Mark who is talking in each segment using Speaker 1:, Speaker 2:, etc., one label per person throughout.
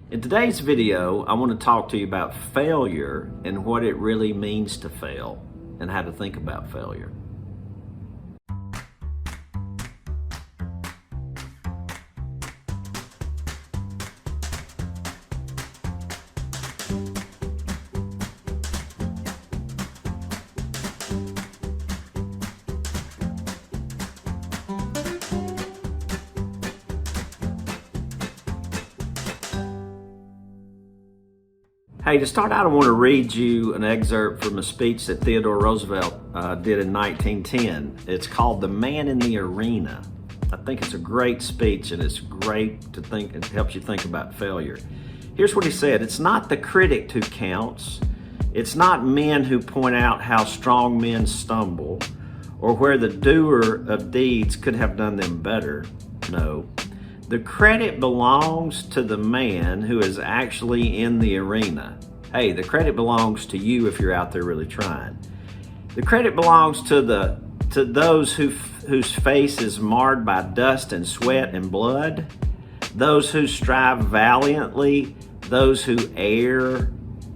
Speaker 1: In today's video, I want to talk to you about failure and what it really means to fail and how to think about failure. Hey, to start out, I want to read you an excerpt from a speech that Theodore Roosevelt did in 1910. It's called "The Man in the Arena." I think it's a great speech, and it's great to think. It helps you think about failure. Here's what he said: "It's not the critic who counts. It's not men who point out how strong men stumble, or where the doer of deeds could have done them better. No. The credit belongs to the man who is actually in the arena." Hey, the credit belongs to you if you're out there really trying. The credit belongs to those whose face is marred by dust and sweat and blood, those who strive valiantly, those who err,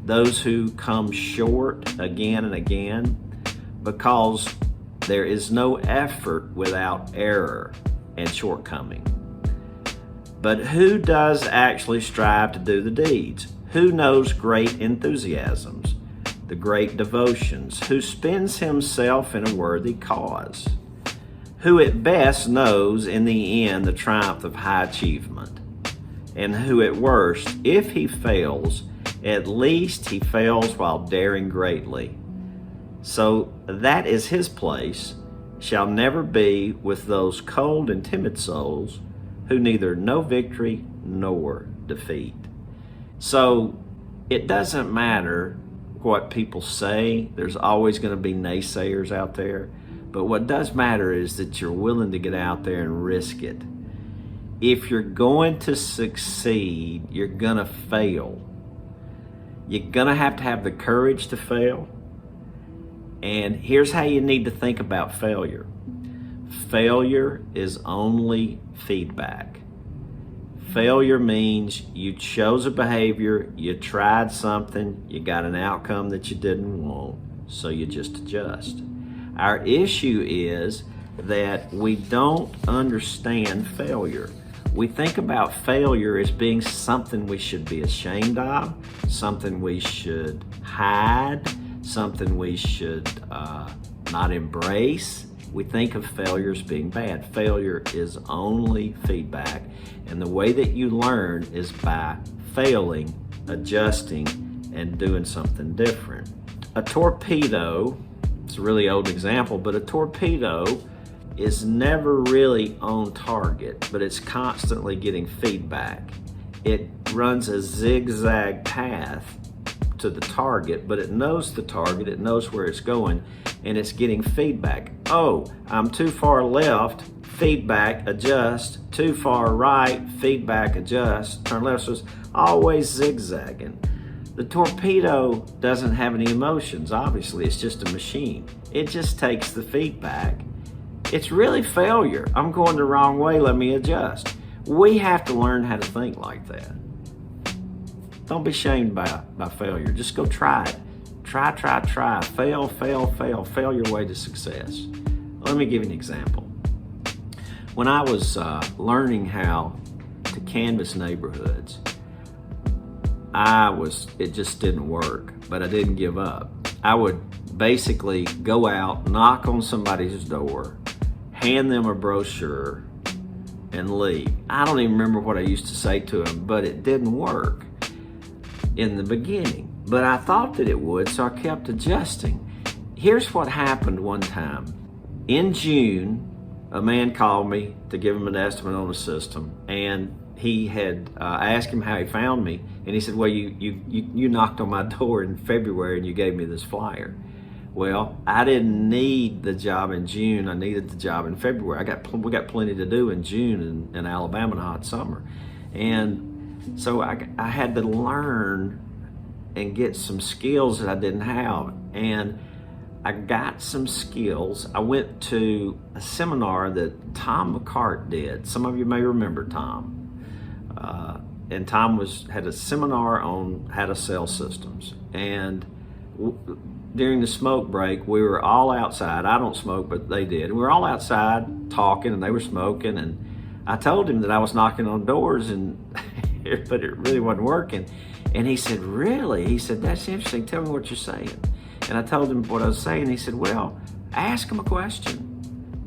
Speaker 1: those who come short again and again, because there is no effort without error and shortcoming. But who does actually strive to do the deeds? Who knows great enthusiasms, the great devotions? Who spends himself in a worthy cause? Who at best knows in the end the triumph of high achievement? And who at worst, if he fails, at least he fails while daring greatly. So that is his place, shall never be with those cold and timid souls who neither know victory nor defeat. So it doesn't matter what people say. There's always going to be naysayers out there. But what does matter is that you're willing to get out there and risk it. If you're going to succeed, you're going to fail. You're going to have the courage to fail. And here's how you need to think about failure. Failure is only feedback. Failure means you chose a behavior, you tried something, you got an outcome that you didn't want, so you just adjust. Our issue is that we don't understand failure. We think about failure as being something we should be ashamed of, something we should hide, something we should not embrace. We think of failure as being bad. Failure is only feedback, and the way that you learn is by failing, adjusting, and doing something different. A torpedo, it's a really old example, but a torpedo is never really on target, but it's constantly getting feedback. It runs a zigzag path to the target, but it knows the target, it knows where it's going, and it's getting feedback. Oh, I'm too far left, feedback, adjust. Too far right, feedback, adjust. Turn left. So it's always zigzagging. The torpedo doesn't have any emotions, obviously. It's just a machine. It just takes the feedback. It's really failure. I'm going the wrong way, let me adjust. We have to learn how to think like that. Don't be shamed by failure. Just go try it. Try. Fail your way to success. Let me give you an example. When I was learning how to canvass neighborhoods, it just didn't work, but I didn't give up. I would basically go out, knock on somebody's door, hand them a brochure, and leave. I don't even remember what I used to say to them, but it didn't work in the beginning. But I thought that it would, so I kept adjusting. Here's what happened one time. In June, a man called me to give him an estimate on a system, and he had asked him how he found me, and he said, "Well, you knocked on my door in February and you gave me this flyer." Well, I didn't need the job in June. I needed the job in February. We got plenty to do in June in Alabama in a hot summer, and so I had to learn and get some skills that I didn't have, and I got some skills. I went to a seminar that Tom McCart did. Some of you may remember Tom. and Tom had a seminar on how to sell systems. And during the smoke break, we were all outside. I don't smoke, but they did. We were all outside talking, and they were smoking. And I told him that I was knocking on doors, and but it really wasn't working. And he said, "Really?" He said, "That's interesting. Tell me what you're saying." And I told him what I was saying. He said, "Well, ask them a question."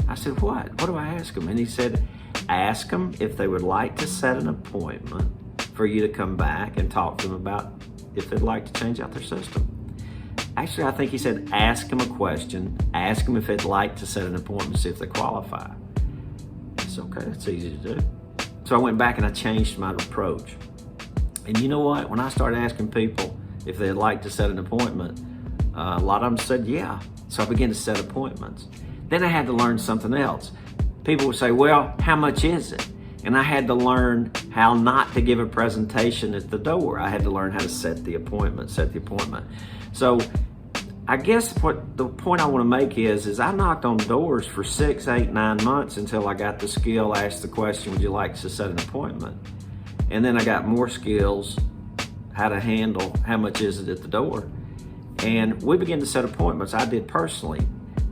Speaker 1: I said, "What? What do I ask them?" And he said, "Ask them if they would like to set an appointment for you to come back and talk to them about if they'd like to change out their system." Actually, I think he said, ask them a question, ask them if they'd like to set an appointment to see if they qualify. It's okay, it's easy to do. So I went back and I changed my approach. And you know what? When I started asking people if they'd like to set an appointment, a lot of them said yeah. So I began to set appointments. Then I had to learn something else. People would say, "Well, how much is it?" And I had to learn how not to give a presentation at the door. I had to learn how to set the appointment. So I guess what the point I want to make is I knocked on doors for 6, 8, 9 months until I got the skill, asked the question, "Would you like to set an appointment?" And then I got more skills, how to handle how much is it at the door. And we began to set appointments. I did personally.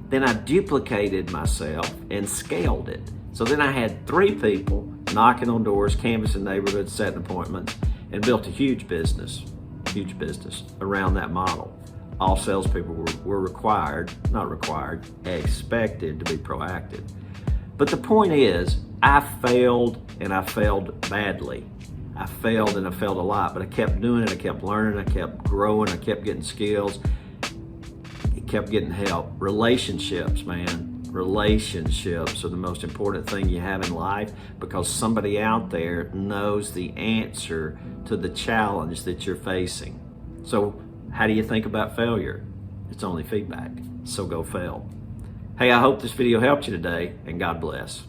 Speaker 1: Then I duplicated myself and scaled it. So then I had 3 people knocking on doors, canvassing neighborhoods, setting appointments, and built a huge business around that model. All salespeople were expected to be proactive. But the point is, I failed, and I failed badly. I failed and I failed a lot, but I kept doing it, I kept learning, I kept growing, I kept getting skills, I kept getting help. Relationships, man. Relationships are the most important thing you have in life, because somebody out there knows the answer to the challenge that you're facing. So how do you think about failure? It's only feedback, so go fail. Hey, I hope this video helped you today, and God bless.